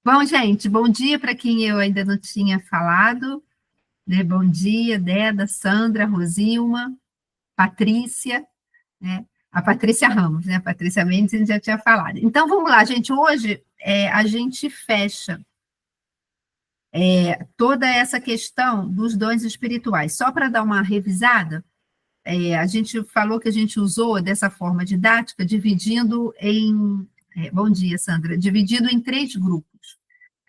Bom, gente, bom dia para quem eu ainda não tinha falado, né? Bom dia, Deda, Sandra, Rosilma, Patrícia, né? A Patrícia Ramos, né? A Patrícia Mendes, a gente já tinha falado. Então, vamos lá, gente. Hoje a gente fecha toda essa questão dos dons espirituais. Só para dar uma revisada, a gente falou que a gente usou dessa forma didática, dividindo em. Bom dia, Sandra. Dividido em 3 grupos,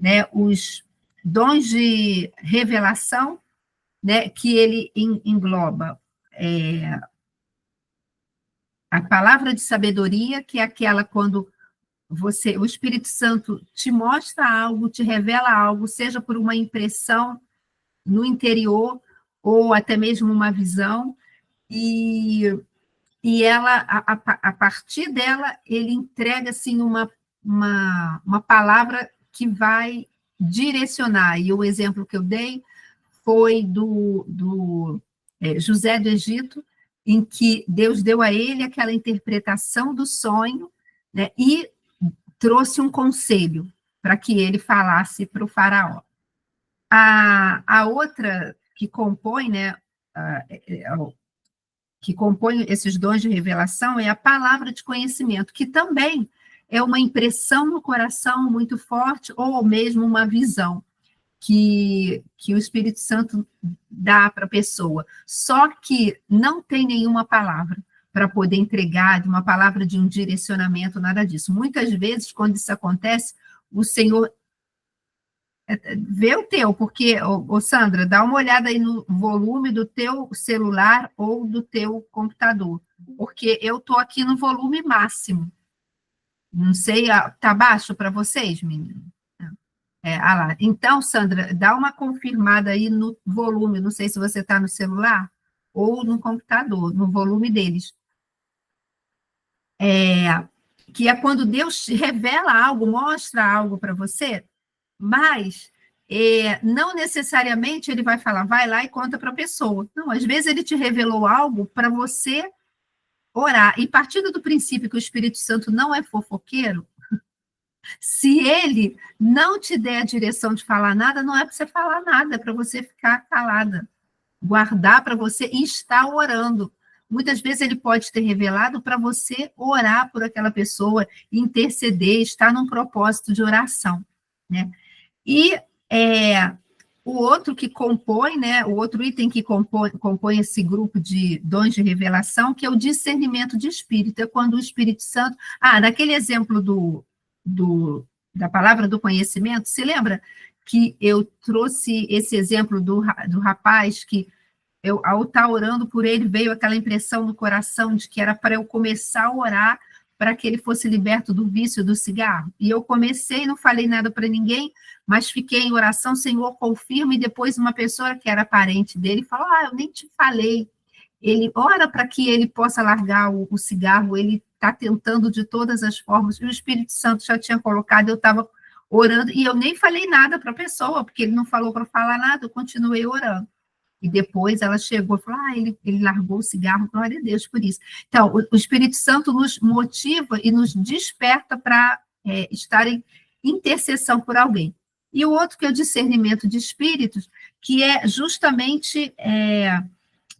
né? Os dons de revelação, né? Que ele engloba a palavra de sabedoria, que é aquela quando o Espírito Santo te mostra algo, te revela algo, seja por uma impressão no interior ou até mesmo uma visão, e, e ela, a partir dela, ele entrega assim uma palavra que vai direcionar. E o exemplo que eu dei foi do José do Egito, em que Deus deu a ele aquela interpretação do sonho, né, e trouxe um conselho para que ele falasse para o faraó. A outra que compõe, né, que compõe esses dons de revelação é a palavra de conhecimento, que também é uma impressão no coração muito forte, ou mesmo uma visão que o Espírito Santo dá para a pessoa. Só que não tem nenhuma palavra para poder entregar, de uma palavra de um direcionamento, nada disso. Muitas vezes, quando isso acontece, o Senhor vê o teu, porque, Sandra, dá uma olhada aí no volume do teu celular ou do teu computador, porque eu estou aqui no volume máximo. Não sei, tá baixo para vocês, menino? Lá. Então, Sandra, dá uma confirmada aí no volume, não sei se você está no celular ou no computador, no volume deles. Que é quando Deus revela algo, mostra algo para você, mas não necessariamente ele vai falar, vai lá e conta para a pessoa. Não, às vezes ele te revelou algo para você orar. E partindo do princípio que o Espírito Santo não é fofoqueiro, se ele não te der a direção de falar nada, não é para você falar nada, é para você ficar calada, guardar para você e estar orando. Muitas vezes ele pode ter revelado para você orar por aquela pessoa, interceder, estar num propósito de oração, né? E o outro que compõe, né, o outro item que compõe esse grupo de dons de revelação, que é o discernimento de espírito, é quando o Espírito Santo... naquele exemplo da palavra do conhecimento, se lembra que eu trouxe esse exemplo do rapaz que, ao estar orando por ele, veio aquela impressão no coração de que era para eu começar a orar para que ele fosse liberto do vício do cigarro. E eu comecei, não falei nada para ninguém, mas fiquei em oração, Senhor, confirma, e depois uma pessoa que era parente dele falou, eu nem te falei. Ele ora para que ele possa largar o cigarro, ele está tentando de todas as formas, e o Espírito Santo já tinha colocado, eu estava orando, e eu nem falei nada para a pessoa, porque ele não falou para falar nada, eu continuei orando. E depois ela chegou e falou, ele largou o cigarro, glória a Deus por isso. Então, o Espírito Santo nos motiva e nos desperta para estar em intercessão por alguém. E o outro que é o discernimento de espíritos, que é justamente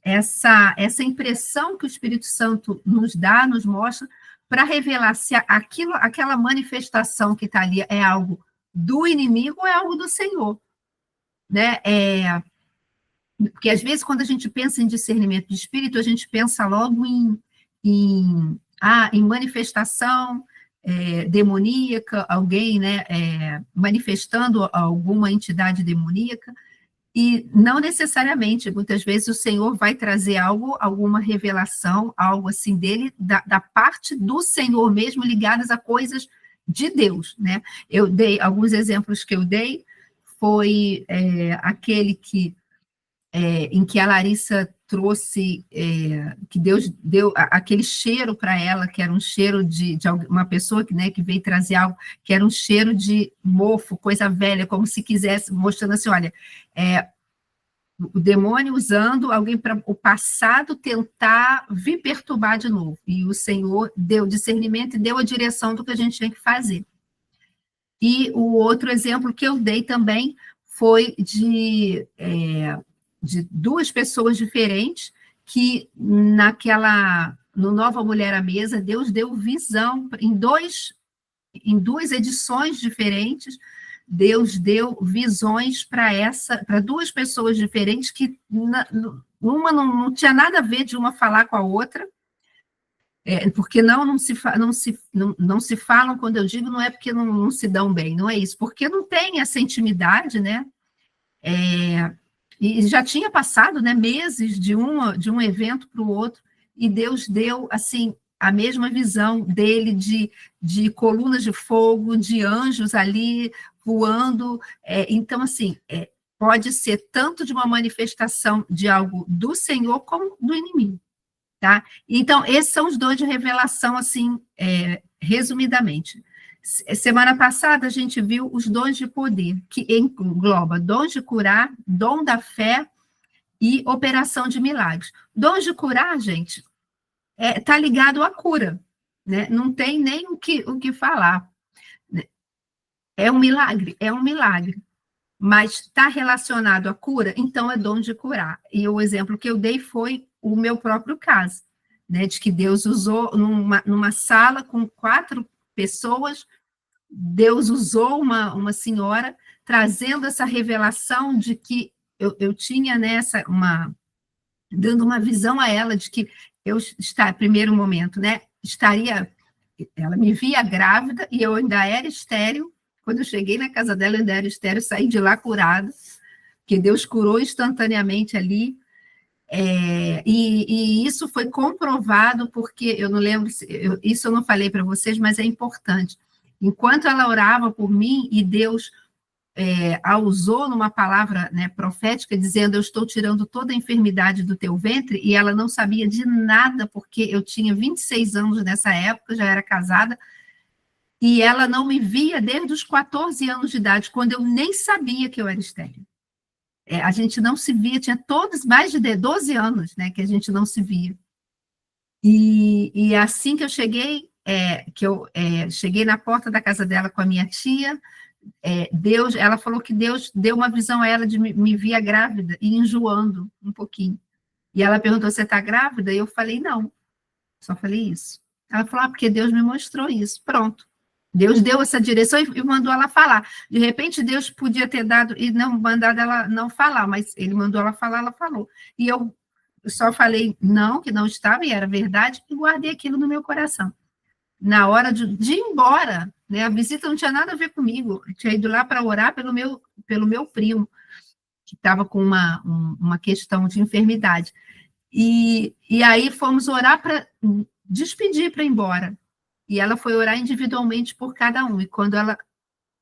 essa impressão que o Espírito Santo nos dá, nos mostra, para revelar se aquela manifestação que está ali é algo do inimigo ou é algo do Senhor, né? Porque, às vezes, quando a gente pensa em discernimento de espírito, a gente pensa logo em manifestação demoníaca, alguém, né, manifestando alguma entidade demoníaca, e não necessariamente, muitas vezes o Senhor vai trazer alguma revelação, algo assim dele, da parte do Senhor mesmo, ligadas a coisas de Deus, né? Eu dei, alguns exemplos que eu dei, foi aquele em que a Larissa trouxe, que Deus deu aquele cheiro para ela, que era um cheiro de uma pessoa que veio trazer algo, que era um cheiro de mofo, coisa velha, como se quisesse, mostrando assim, olha, o demônio usando alguém para o passado tentar vir perturbar de novo, e o Senhor deu discernimento e deu a direção do que a gente tinha que fazer. E o outro exemplo que eu dei também foi de duas pessoas diferentes que no Nova Mulher à Mesa, Deus deu visão em duas edições diferentes. Deus deu visões para duas pessoas diferentes que uma não tinha nada a ver de uma falar com a outra, porque não se falam, quando eu digo, não é porque não se dão bem, não é isso, porque não tem essa intimidade, né? E já tinha passado, né, meses de um evento para o outro, e Deus deu, assim, a mesma visão dele de colunas de fogo, de anjos ali voando. Então, assim, pode ser tanto de uma manifestação de algo do Senhor como do inimigo. Tá? Então, esses são os dons de revelação, assim, resumidamente. Semana passada, a gente viu os dons de poder, que engloba dons de curar, dom da fé e operação de milagres. Dons de curar, gente, está ligado à cura, né? Não tem nem o que falar. É um milagre, mas está relacionado à cura, então é dom de curar. E o exemplo que eu dei foi o meu próprio caso, né, de que Deus usou numa sala com 4 pessoas, Deus usou uma senhora trazendo essa revelação de que eu tinha nessa dando uma visão a ela de que primeiro momento, né, ela me via grávida e eu ainda era estéril. Quando eu cheguei na casa dela, eu ainda era estéril, saí de lá curada, que Deus curou instantaneamente ali. E isso foi comprovado, porque eu não lembro, isso eu não falei para vocês, mas é importante. Enquanto ela orava por mim, e Deus a usou numa palavra, né, profética, dizendo: eu estou tirando toda a enfermidade do teu ventre, e ela não sabia de nada, porque eu tinha 26 anos nessa época, já era casada, e ela não me via desde os 14 anos de idade, quando eu nem sabia que eu era estéril. A gente não se via, tinha todos mais de 12 anos, né, que a gente não se via. E assim que eu cheguei, cheguei na porta da casa dela com a minha tia, ela falou que Deus deu uma visão a ela de me via grávida e enjoando um pouquinho. E ela perguntou: você está grávida? E eu falei: não, só falei isso. Ela falou: porque Deus me mostrou isso. Pronto. Deus deu essa direção e mandou ela falar. De repente, Deus podia ter dado e não mandado ela não falar, mas ele mandou ela falar, ela falou. E eu só falei não, que não estava, e era verdade, e guardei aquilo no meu coração. Na hora de ir embora, né, a visita não tinha nada a ver comigo, eu tinha ido lá para orar pelo meu primo, que estava com uma questão de enfermidade. E aí fomos orar para despedir, para ir embora. E ela foi orar individualmente por cada um. E quando ela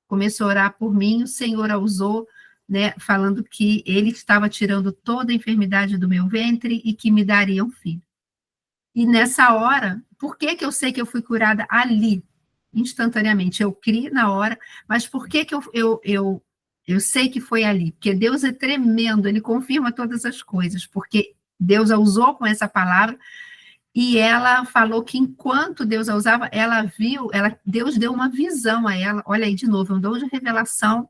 começou a orar por mim, o Senhor a usou, né, falando que ele estava tirando toda a enfermidade do meu ventre e que me daria um filho. E nessa hora, por que eu sei que eu fui curada ali, instantaneamente? Eu criei na hora, mas por que eu sei que foi ali? Porque Deus é tremendo, ele confirma todas as coisas, porque Deus a usou com essa palavra. E ela falou que enquanto Deus a usava, Deus deu uma visão a ela, olha aí de novo, um dom de revelação,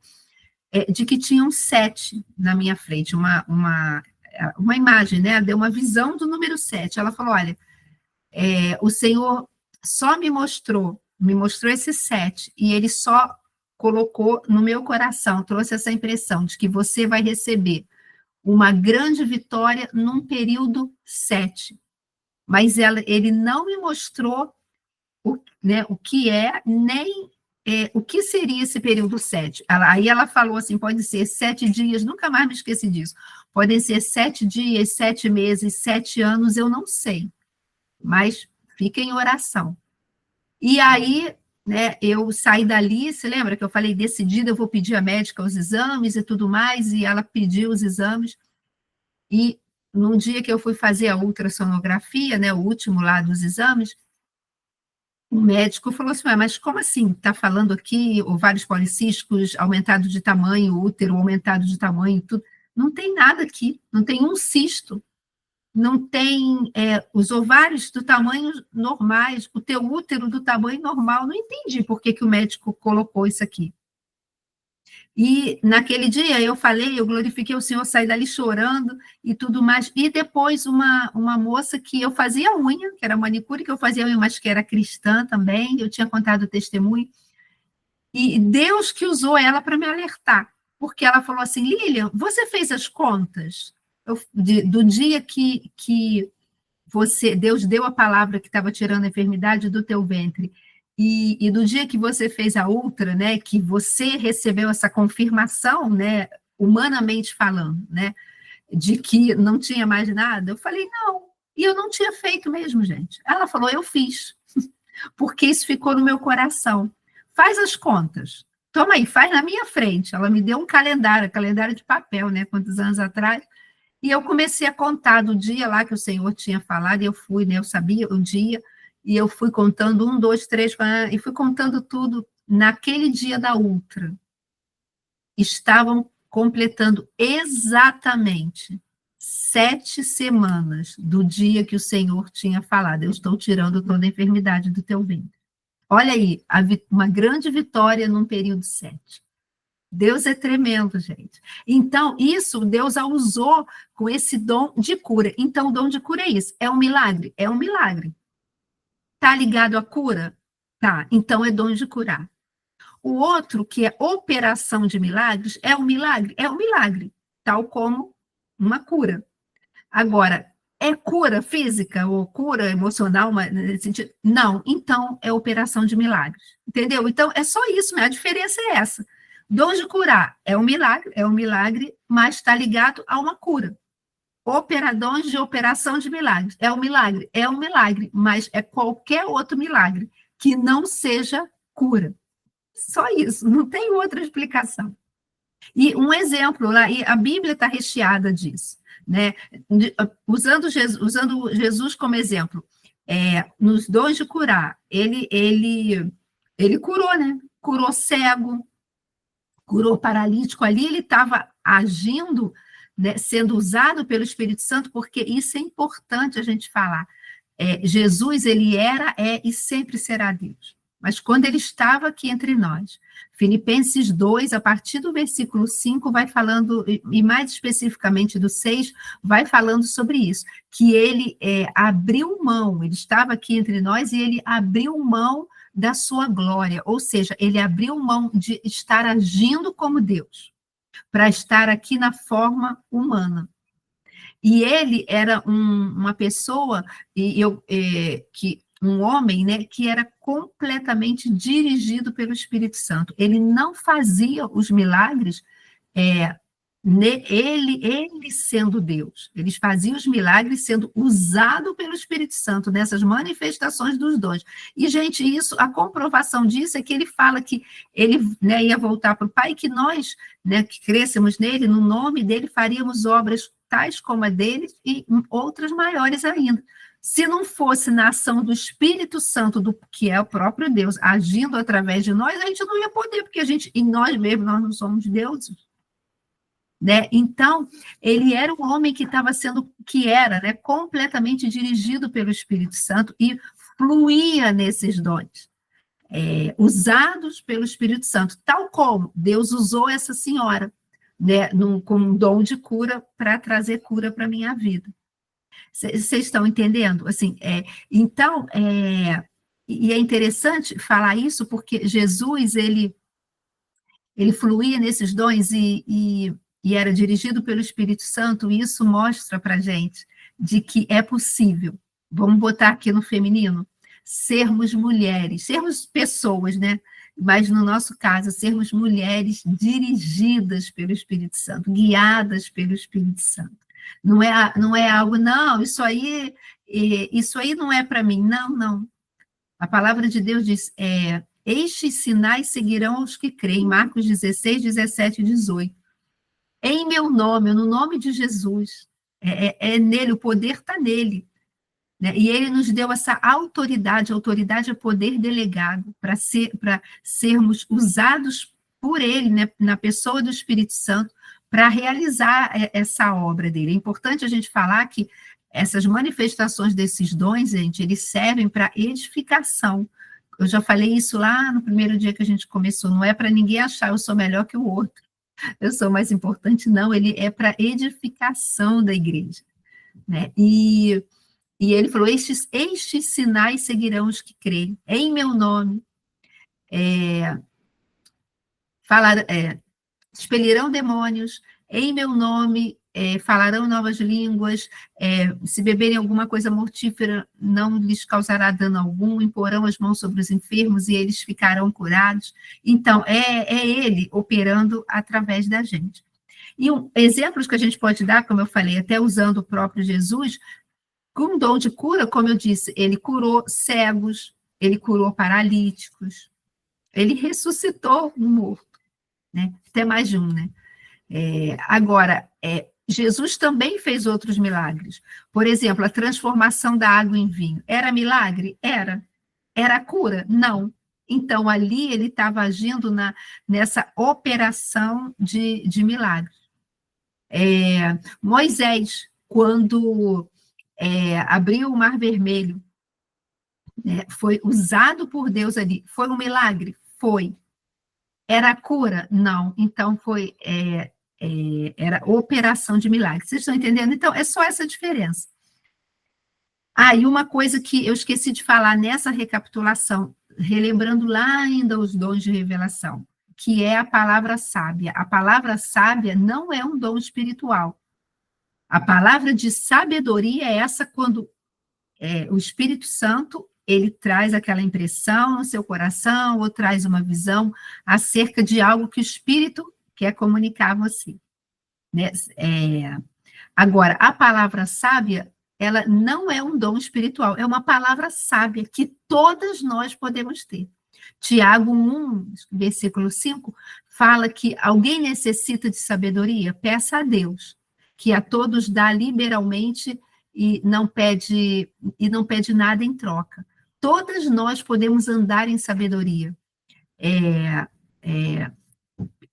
de que tinham 7 na minha frente, uma imagem, né? Deu uma visão do número 7. Ela falou: olha, o Senhor só me mostrou esses 7, e ele só colocou no meu coração, trouxe essa impressão de que você vai receber uma grande vitória num período 7. Mas ele não me mostrou o que nem o que seria esse período 7. Aí ela falou assim: pode ser 7 dias, nunca mais me esqueci disso. Podem ser 7 dias, 7 meses, 7 anos, eu não sei. Mas fica em oração. E aí, né, eu saí dali, se lembra que eu falei, decidida, eu vou pedir à médica os exames e tudo mais, e ela pediu os exames, e no dia que eu fui fazer a ultrassonografia, né, o último lá dos exames, o médico falou assim: mas como assim? Está falando aqui ovários policísticos, aumentado de tamanho, útero aumentado de tamanho, tudo. Não tem nada aqui, não tem um cisto. não tem os ovários do tamanho normais, o teu útero do tamanho normal. Não entendi por que o médico colocou isso aqui. E naquele dia eu falei, eu glorifiquei o Senhor, saí dali chorando e tudo mais. E depois uma moça que eu fazia unha, que era manicure, que eu fazia unha, mas que era cristã também, eu tinha contado o testemunho. E Deus que usou ela para me alertar, porque ela falou assim, Lilian, você fez as contas do dia que Deus deu a palavra que estava tirando a enfermidade do teu ventre, e do dia que você fez a outra, né, que você recebeu essa confirmação, né, humanamente falando, né, de que não tinha mais nada, eu falei, não, e eu não tinha feito mesmo, gente. Ela falou, eu fiz, porque isso ficou no meu coração. Faz as contas. Toma aí, faz na minha frente. Ela me deu um calendário de papel, né, quantos anos atrás, e eu comecei a contar do dia lá que o Senhor tinha falado, e eu fui, né, eu sabia o dia, e eu fui contando 1, 2, 3, 4, e fui contando tudo. Naquele dia da ultra, estavam completando exatamente 7 semanas do dia que o Senhor tinha falado, eu estou tirando toda a enfermidade do teu ventre. Olha aí, uma grande vitória num período 7. Deus é tremendo, gente. Então, isso Deus a usou com esse dom de cura. Então, o dom de cura é isso. É um milagre? É um milagre. Está ligado à cura? Tá. Então, é dom de curar. O outro, que é operação de milagres, é um milagre? É um milagre. Tal como uma cura. Agora, é cura física ou cura emocional nesse sentido? Não. Então, é operação de milagres. Entendeu? Então, é só isso, a diferença é essa. Dom de curar é um milagre, mas está ligado a uma cura. Operadores de operação de milagres. É um milagre, mas é qualquer outro milagre que não seja cura. Só isso, não tem outra explicação. E um exemplo lá, e a Bíblia está recheada disso, né? Usando Jesus como exemplo, nos dons de curar, ele curou, né? Curou cego, curou paralítico, ali ele estava agindo, né, sendo usado pelo Espírito Santo, porque isso é importante a gente falar. Jesus, ele era, e sempre será Deus. Mas quando ele estava aqui entre nós, Filipenses 2, a partir do versículo 5, vai falando, e mais especificamente do 6, vai falando sobre isso, que ele abriu mão, ele estava aqui entre nós e ele abriu mão da sua glória, ou seja, ele abriu mão de estar agindo como Deus, para estar aqui na forma humana. E ele era uma pessoa, um homem, né, que era completamente dirigido pelo Espírito Santo. Ele não fazia os milagres, ele sendo Deus. Eles faziam os milagres sendo usado pelo Espírito Santo nessas manifestações dos dons. E, gente, a comprovação disso é que ele fala que ele, né, ia voltar para o Pai, que nós, né, que crescemos nele, no nome dele, faríamos obras tais como a dele e outras maiores ainda. Se não fosse na ação do Espírito Santo, que é o próprio Deus, agindo através de nós, a gente não ia poder, porque em nós mesmos, nós não somos deuses. Né? Então, ele era um homem que era, né, completamente dirigido pelo Espírito Santo e fluía nesses dons, usados pelo Espírito Santo, tal como Deus usou essa senhora, né, com um dom de cura para trazer cura para a minha vida. Vocês estão entendendo? Assim, então, e é interessante falar isso porque Jesus, ele fluía nesses dons e era dirigido pelo Espírito Santo, e isso mostra para a gente de que é possível, vamos botar aqui no feminino, sermos mulheres, sermos pessoas, né? Mas no nosso caso, sermos mulheres dirigidas pelo Espírito Santo, guiadas pelo Espírito Santo. Não é algo, não, isso aí não é para mim, não. A palavra de Deus diz, estes sinais seguirão aos que creem, Marcos 16, 17 e 18. Em meu nome, no nome de Jesus, nele, o poder está nele. Né? E ele nos deu essa autoridade é poder delegado para sermos usados por ele, né, na pessoa do Espírito Santo, para realizar essa obra dele. É importante a gente falar que essas manifestações desses dons, gente, eles servem para edificação. Eu já falei isso lá no primeiro dia que a gente começou, não é para ninguém achar eu sou melhor que o outro, eu sou mais importante, não, ele é para edificação da igreja, né? E ele falou, estes sinais seguirão os que creem, em meu nome, expelirão demônios, em meu nome falarão novas línguas, se beberem alguma coisa mortífera, não lhes causará dano algum, imporão as mãos sobre os enfermos e eles ficarão curados. Então, é ele operando através da gente. E exemplos que a gente pode dar, como eu falei, até usando o próprio Jesus, com dom de cura, como eu disse, ele curou cegos, ele curou paralíticos, ele ressuscitou um morto, né? Até mais de um, né? Agora, Jesus também fez outros milagres. Por exemplo, a transformação da água em vinho. Era milagre? Era. Era cura? Não. Então, ali ele estava agindo nessa operação de milagres. Moisés, quando abriu o Mar Vermelho, foi usado por Deus ali. Foi um milagre? Foi. Era cura? Não. Então, era operação de milagre. Vocês estão entendendo? Então, é só essa diferença. E uma coisa que eu esqueci de falar nessa recapitulação, relembrando lá ainda os dons de revelação, que é a palavra sábia. A palavra sábia não é um dom espiritual. A palavra de sabedoria é essa quando o Espírito Santo, ele traz aquela impressão no seu coração, ou traz uma visão acerca de algo que o Espírito quer comunicar a você. Né? Agora, a palavra sábia, ela não é um dom espiritual, é uma palavra sábia que todas nós podemos ter. Tiago 1, versículo 5, fala que alguém necessita de sabedoria, peça a Deus, que a todos dá liberalmente e não pede nada em troca. Todas nós podemos andar em sabedoria.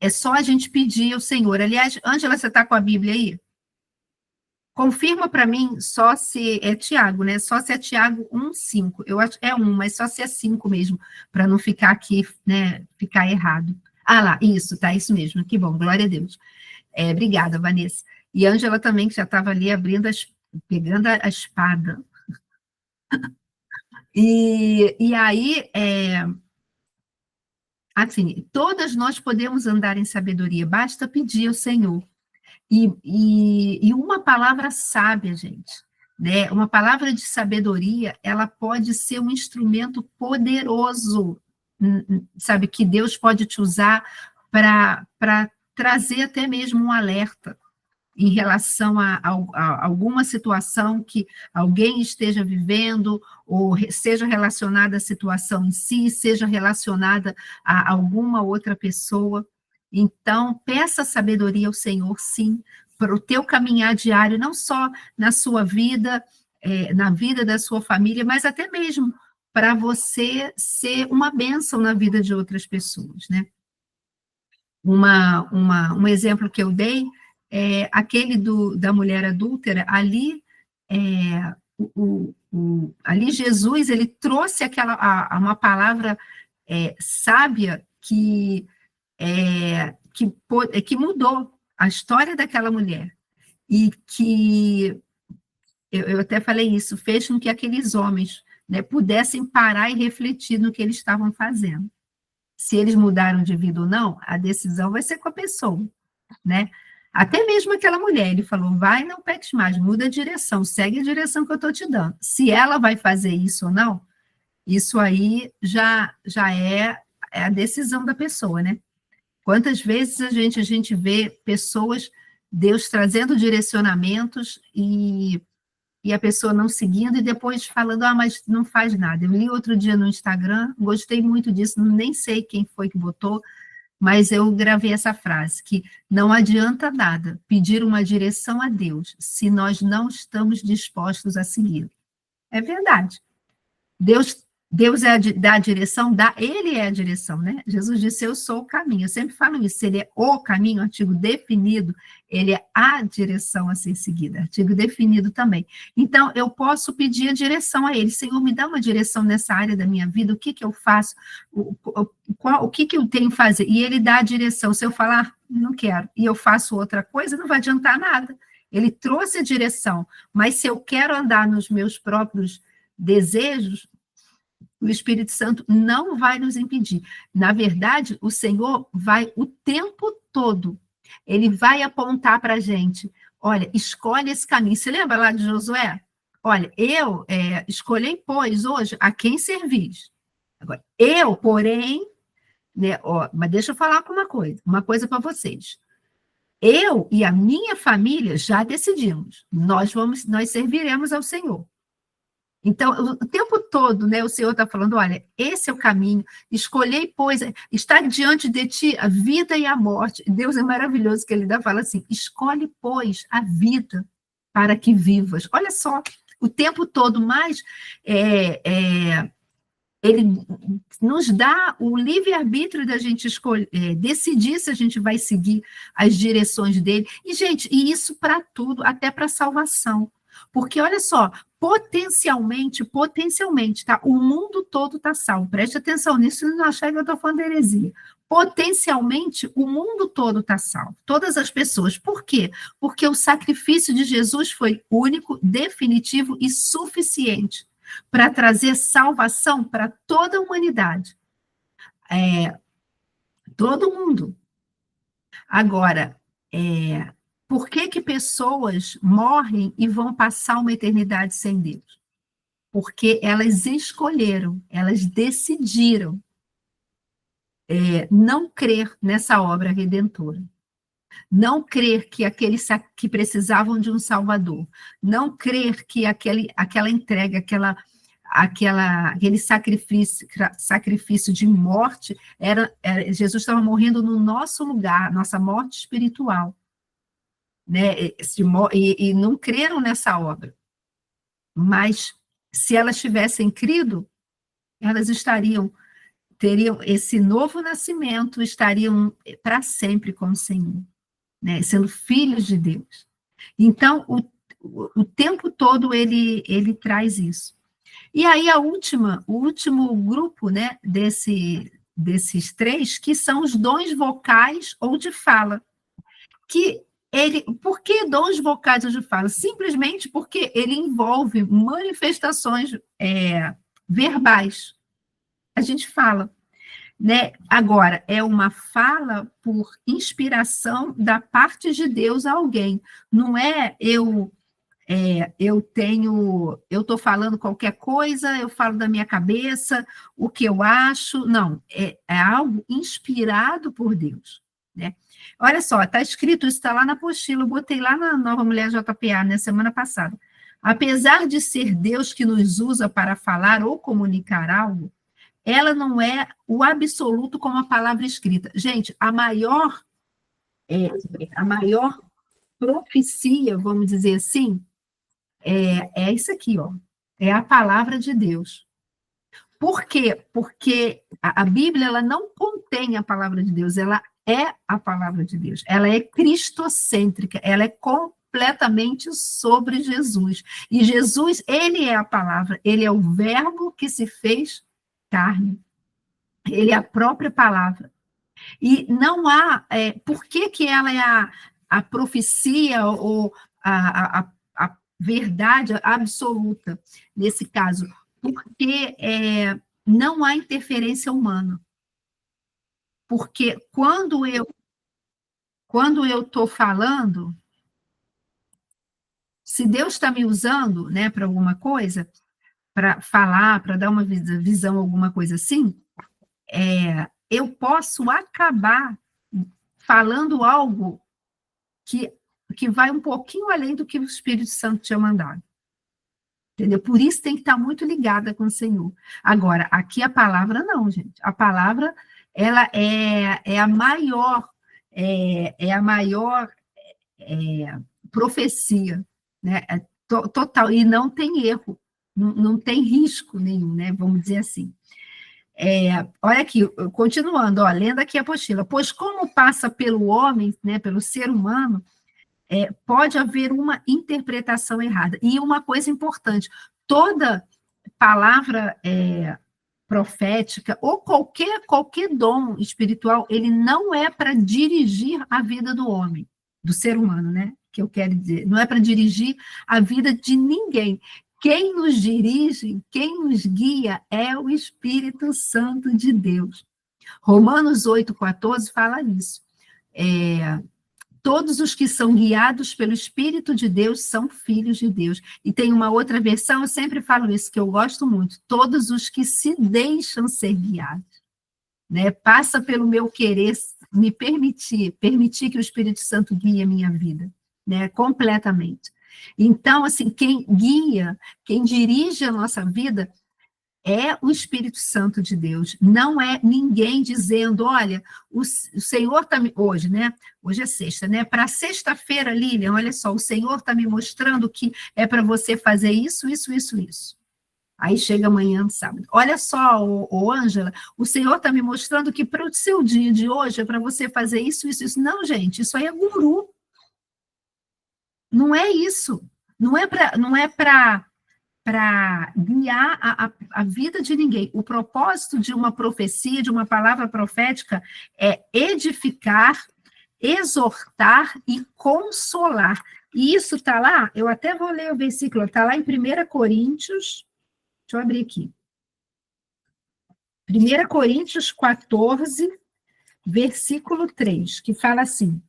É só a gente pedir ao Senhor. Aliás, Ângela, você está com a Bíblia aí? Confirma para mim só se é Tiago, né? Só se é Tiago 1:5. Eu acho é 1, mas só se é 5 mesmo, para não ficar aqui, né? Ficar errado. Lá, isso, tá, isso mesmo. Que bom, glória a Deus. Obrigada, Vanessa. E Ângela também, que já estava ali pegando a espada. E aí, assim, todas nós podemos andar em sabedoria, basta pedir ao Senhor. E uma palavra sábia, gente, né? Uma palavra de sabedoria, ela pode ser um instrumento poderoso, sabe, que Deus pode te usar para trazer até mesmo um alerta em relação a alguma situação que alguém esteja vivendo, ou seja relacionada à situação em si, seja relacionada a alguma outra pessoa. Então, peça sabedoria ao Senhor, sim, para o teu caminhar diário, não só na sua vida, na vida da sua família, mas até mesmo para você ser uma bênção na vida de outras pessoas, né? Um exemplo que eu dei é aquele da mulher adúltera, ali, ali Jesus, ele trouxe uma palavra sábia que mudou a história daquela mulher, e que, eu até falei isso, fez com que aqueles homens, né, pudessem parar e refletir no que eles estavam fazendo. Se eles mudaram de vida ou não, a decisão vai ser com a pessoa, né? Até mesmo aquela mulher, ele falou, vai, não peques mais, muda a direção, segue a direção que eu estou te dando. Se ela vai fazer isso ou não, isso aí já é a decisão da pessoa, né? Quantas vezes a gente vê pessoas, Deus trazendo direcionamentos e a pessoa não seguindo e depois falando, mas não faz nada. Eu li outro dia no Instagram, gostei muito disso, nem sei quem foi que botou, mas eu gravei essa frase, que não adianta nada pedir uma direção a Deus se nós não estamos dispostos a seguir. É verdade. Deus Deus dá a direção, ele é a direção, né? Jesus disse, eu sou o caminho. Eu sempre falo isso, se ele é o caminho, artigo definido, ele é a direção a ser seguida, artigo definido também. Então, eu posso pedir a direção a ele. Senhor, me dá uma direção nessa área da minha vida, o que que eu faço, o que que eu tenho que fazer? E ele dá a direção. Se eu falar, não quero, e eu faço outra coisa, não vai adiantar nada. Ele trouxe a direção, mas se eu quero andar nos meus próprios desejos, o Espírito Santo não vai nos impedir. Na verdade, o Senhor vai o tempo todo, ele vai apontar para a gente, olha, escolhe esse caminho. Você lembra lá de Josué? Olha, eu escolhi, pois, hoje, a quem servis. Agora, eu, porém, né, ó, mas deixa eu falar uma coisa para vocês. Eu e a minha família já decidimos, nós serviremos ao Senhor. Então, o tempo todo, né, o Senhor está falando, olha, esse é o caminho, escolhei, pois, está diante de ti a vida e a morte. Deus é maravilhoso que ele fala assim, escolhe, pois, a vida para que vivas. Olha só, o tempo todo, mas ele nos dá o livre-arbítrio da gente escolher, decidir se a gente vai seguir as direções dele. E, gente, isso para tudo, até para a salvação. Porque, olha só, potencialmente, tá? O mundo todo está salvo. Preste atenção nisso, não achar que eu estou falando heresia. Potencialmente, o mundo todo está salvo. Todas as pessoas. Por quê? Porque o sacrifício de Jesus foi único, definitivo e suficiente para trazer salvação para toda a humanidade. Todo mundo. Agora, por que pessoas morrem e vão passar uma eternidade sem Deus? Porque elas escolheram, elas decidiram não crer nessa obra redentora, não crer que aqueles que precisavam de um Salvador, não crer que aquela entrega, aquele sacrifício de morte, Jesus estava morrendo no nosso lugar, nossa morte espiritual, né? E não creram nessa obra. Mas, se elas tivessem crido, elas teriam esse novo nascimento, estariam para sempre com o Senhor, né? Sendo filhos de Deus. Então, o tempo todo ele traz isso. E aí o último grupo, né, desses três, que são os dons vocais ou de fala. Por que dons vocais ou de fala? Simplesmente porque ele envolve manifestações verbais. A gente fala, né? Agora, é uma fala por inspiração da parte de Deus a alguém. Não é eu estou falando qualquer coisa, eu falo da minha cabeça, o que eu acho, não, é algo inspirado por Deus, né? Olha só, está escrito, isso está lá na apostila, eu botei lá na Nova Mulher JPA, na semana passada. Apesar de ser Deus que nos usa para falar ou comunicar algo, ela não é o absoluto como a palavra escrita. Gente, a maior profecia, vamos dizer assim, é isso aqui, ó. É a palavra de Deus. Por quê? Porque a Bíblia ela não contém a palavra de Deus, ela é a palavra de Deus. Ela é cristocêntrica, ela é completamente sobre Jesus. E Jesus, ele é a palavra, ele é o verbo que se fez carne. Ele é a própria palavra. E não há... por que ela é a profecia ou a verdade absoluta, nesse caso? Porque não há interferência humana. Porque quando eu estou falando, se Deus está me usando, né, para alguma coisa, para falar, para dar uma visão, alguma coisa assim, eu posso acabar falando algo que vai um pouquinho além do que o Espírito Santo tinha mandado. Entendeu? Por isso tem que estar muito ligada com o Senhor. Agora, aqui a palavra não, gente. A palavra, ela é a maior, profecia, né? Total, e não tem erro. não tem risco nenhum, né? Vamos dizer assim. Olha aqui, continuando, ó, lendo aqui a apostila. Pois como passa pelo homem, né, pelo ser humano, pode haver uma interpretação errada. E uma coisa importante, toda palavra profética ou qualquer dom espiritual, ele não é para dirigir a vida do homem, do ser humano, né? Que eu quero dizer, não é para dirigir a vida de ninguém. Quem nos dirige, quem nos guia é o Espírito Santo de Deus. Romanos 8,14 fala isso. Todos os que são guiados pelo Espírito de Deus são filhos de Deus. E tem uma outra versão, eu sempre falo isso, que eu gosto muito. Todos os que se deixam ser guiados. Né? Passa pelo meu querer, me permitir que o Espírito Santo guie a minha vida, né? Completamente. Então, assim, quem guia, quem dirige a nossa vida é o Espírito Santo de Deus, não é ninguém dizendo, olha, o Senhor está me... Hoje, né? Hoje é sexta, né? Para sexta-feira, Lilian, olha só, o Senhor está me mostrando que é para você fazer isso, isso, isso, isso. Aí chega amanhã, sábado. Olha só, Ângela, o Senhor está me mostrando que para o seu dia de hoje é para você fazer isso, isso, isso. Não, gente, isso aí é guru. Não é isso. Não é para guiar a vida de ninguém. O propósito de uma profecia, de uma palavra profética, é edificar, exortar e consolar. E isso está lá, eu até vou ler o versículo, está lá em 1 Coríntios, deixa eu abrir aqui. 1 Coríntios 14, versículo 3, que fala assim: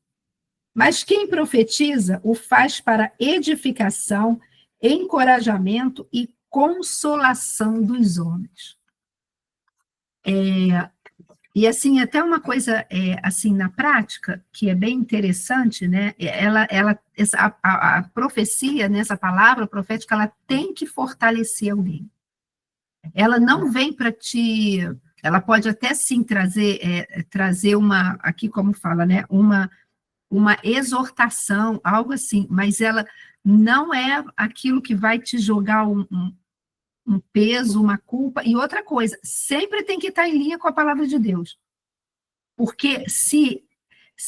mas quem profetiza o faz para edificação, encorajamento e consolação dos homens. E assim, até uma coisa assim na prática, que é bem interessante, né? A profecia, nessa palavra profética, ela tem que fortalecer alguém. Ela não vem para te... Ela pode até sim trazer uma, aqui como fala, né? Uma exortação, algo assim, mas ela não é aquilo que vai te jogar um peso, uma culpa. E outra coisa, sempre tem que estar em linha com a palavra de Deus. Porque se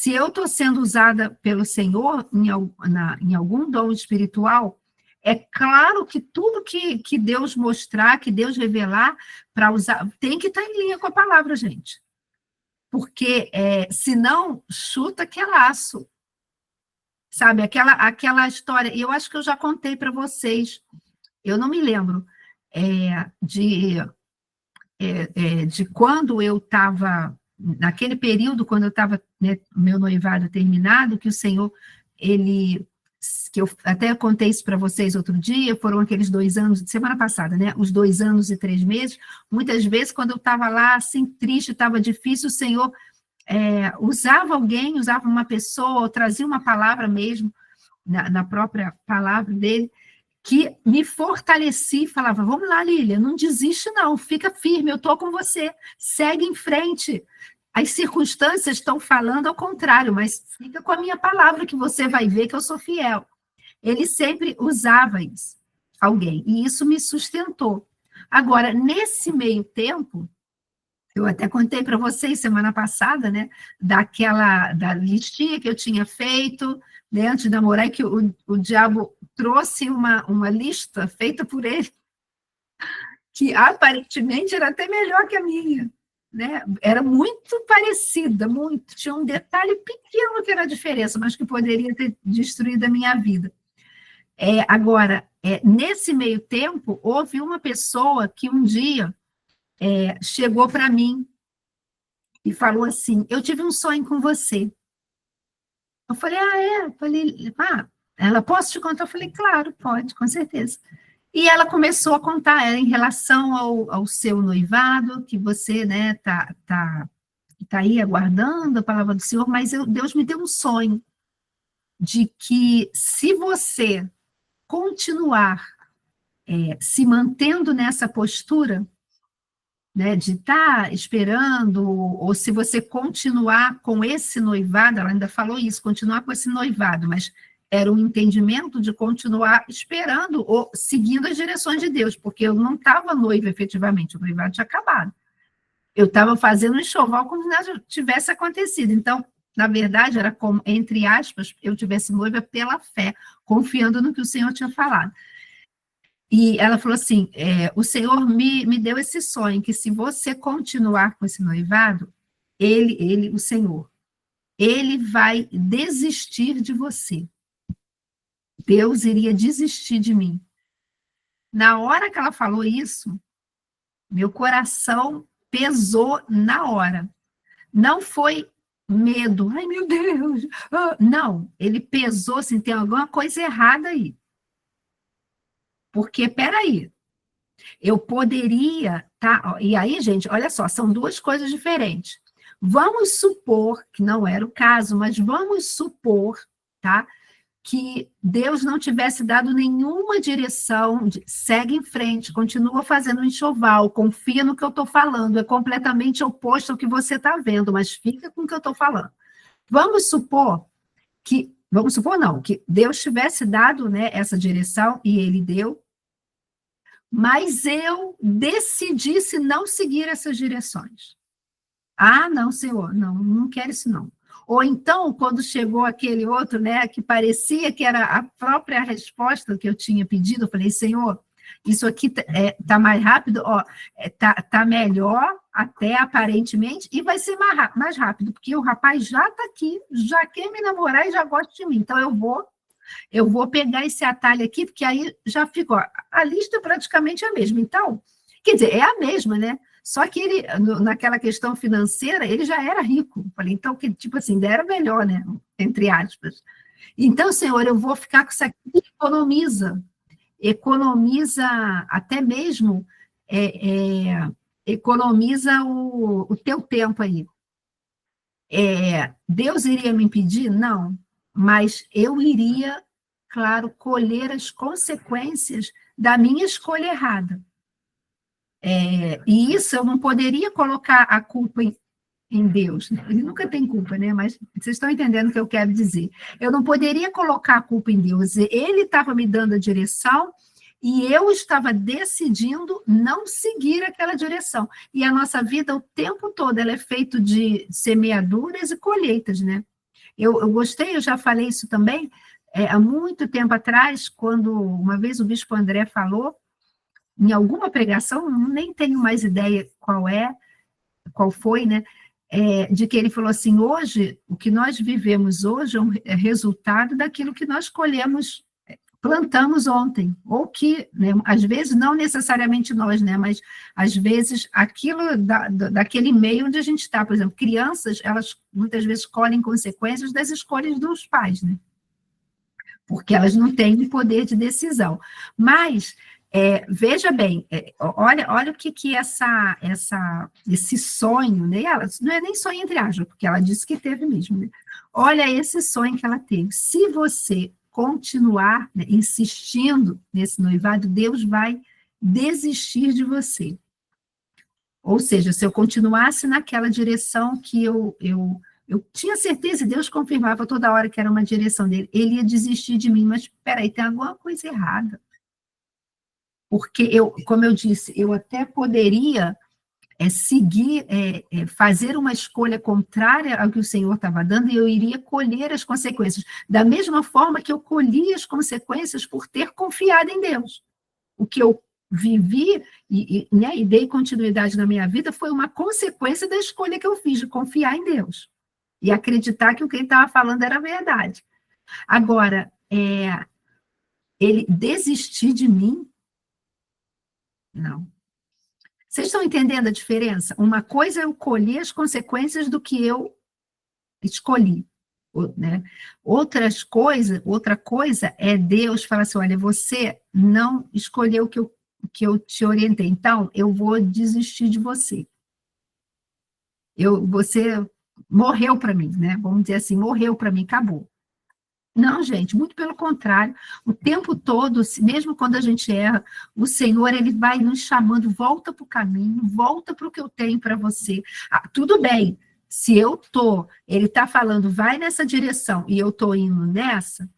eu estou sendo usada pelo Senhor em algum dom espiritual, é claro que tudo que Deus mostrar, que Deus revelar, para usar, tem que estar em linha com a palavra, gente. Porque senão, chuta que é laço. Sabe, aquela história, eu acho que eu já contei para vocês, eu não me lembro, de quando eu estava, naquele período, quando eu estava, né, meu noivado terminado, que o Senhor, que eu até contei isso para vocês outro dia, foram aqueles 2 anos, semana passada, né, os 2 anos e 3 meses, muitas vezes, quando eu estava lá, assim, triste, estava difícil, o Senhor usava alguém, usava uma pessoa, ou trazia uma palavra mesmo, na própria palavra dele, que me fortalecia e falava, vamos lá, Lília, não desiste não, fica firme, eu estou com você, segue em frente. As circunstâncias estão falando ao contrário, mas fica com a minha palavra que você vai ver que eu sou fiel. Ele sempre usava isso, alguém, e isso me sustentou. Agora, nesse meio tempo, eu até contei para vocês semana passada, né, da listinha que eu tinha feito, né, antes de namorar, que o diabo trouxe uma lista feita por ele, que aparentemente era até melhor que a minha, né, era muito parecida, muito, tinha um detalhe pequeno que era a diferença, mas que poderia ter destruído a minha vida. Agora, nesse meio tempo, houve uma pessoa que um dia chegou para mim e falou assim, eu tive um sonho com você. Eu falei, Eu falei, ela, posso te contar? Eu falei, claro, pode, com certeza. E ela começou a contar em relação ao seu noivado, que você, né, tá aí aguardando a palavra do Senhor, mas Deus me deu um sonho de que se você continuar se mantendo nessa postura, né, de estar esperando, ou se você continuar com esse noivado, ela ainda falou isso, continuar com esse noivado, mas era um entendimento de continuar esperando ou seguindo as direções de Deus, porque eu não estava noiva efetivamente, o noivado tinha acabado. Eu estava fazendo um enxoval como se nada tivesse acontecido. Então, na verdade, era como, entre aspas, eu tivesse noiva pela fé, confiando no que o Senhor tinha falado. E ela falou assim, o Senhor me deu esse sonho, que se você continuar com esse noivado, o Senhor, ele vai desistir de você. Deus iria desistir de mim. Na hora que ela falou isso, meu coração pesou na hora. Não foi medo, ai meu Deus, não, ele pesou assim, tem alguma coisa errada aí. Porque, peraí, eu poderia, tá? E aí, gente, olha só, são duas coisas diferentes. Vamos supor, que não era o caso, mas vamos supor, tá? Que Deus não tivesse dado nenhuma direção, segue em frente, continua fazendo um enxoval, confia no que eu estou falando, é completamente oposto ao que você está vendo, mas fica com o que eu estou falando. Vamos supor não, que Deus tivesse dado, né, essa direção, e ele deu, mas eu decidisse não seguir essas direções. Ah, não, Senhor, não quero isso não. Ou então, quando chegou aquele outro, né, que parecia que era a própria resposta que eu tinha pedido, eu falei, Senhor, isso aqui tá mais rápido, tá melhor, até aparentemente, e vai ser mais rápido, porque o rapaz já está aqui, já quer me namorar e já gosta de mim, então eu vou pegar esse atalho aqui, porque aí já ficou, a lista praticamente é a mesma. Então, quer dizer, é a mesma, né? Só que ele, naquela questão financeira, ele já era rico. Falei, então, que tipo assim, ainda era melhor, né? Entre aspas. Então, Senhor, eu vou ficar com isso aqui, economiza até mesmo, economiza o teu tempo aí. Deus iria me impedir? Não, mas eu iria, claro, colher as consequências da minha escolha errada. E isso eu não poderia colocar a culpa em Deus. Ele nunca tem culpa, né? Mas vocês estão entendendo o que eu quero dizer. Eu não poderia colocar a culpa em Deus. Ele estava me dando a direção e eu estava decidindo não seguir aquela direção. E a nossa vida, o tempo todo, ela é feita de semeaduras e colheitas, né? Eu gostei, eu já falei isso também, há muito tempo atrás, quando uma vez o bispo André falou, em alguma pregação, nem tenho mais ideia qual foi, né? De que ele falou assim, hoje, o que nós vivemos hoje é resultado daquilo que nós plantamos ontem, ou que, né, às vezes, não necessariamente nós, né, mas às vezes aquilo daquele meio onde a gente está, por exemplo, crianças, elas muitas vezes colhem consequências das escolhas dos pais, né? Porque elas não têm o poder de decisão. Mas veja bem, olha o que esse sonho, né? Ela, não é nem sonho entre aspas, porque ela disse que teve mesmo, né? Olha esse sonho que ela teve. Se você continuar, né, insistindo nesse noivado, Deus vai desistir de você. Ou seja, se eu continuasse naquela direção que eu tinha certeza, e Deus confirmava toda hora que era uma direção dele, ele ia desistir de mim, mas espera aí, tem alguma coisa errada. Porque como eu disse, eu até poderia seguir, fazer uma escolha contrária ao que o Senhor estava dando, e eu iria colher as consequências, da mesma forma que eu colhi as consequências por ter confiado em Deus. O que eu vivi né, e dei continuidade na minha vida foi uma consequência da escolha que eu fiz, de confiar em Deus, e acreditar que o que ele estava falando era verdade. Agora, ele desistir de mim? Não. Vocês estão entendendo a diferença? Uma coisa é eu colher as consequências do que eu escolhi, né? Outra coisa é Deus falar assim, olha, você não escolheu o que eu te orientei, então eu vou desistir de você. Você morreu para mim, né? Vamos dizer assim, morreu para mim, acabou. Não, gente, muito pelo contrário, o tempo todo, mesmo quando a gente erra, o Senhor, ele vai nos chamando, volta para o caminho, volta para o que eu tenho para você. Tudo bem, se ele está falando, vai nessa direção, e eu estou indo nessa,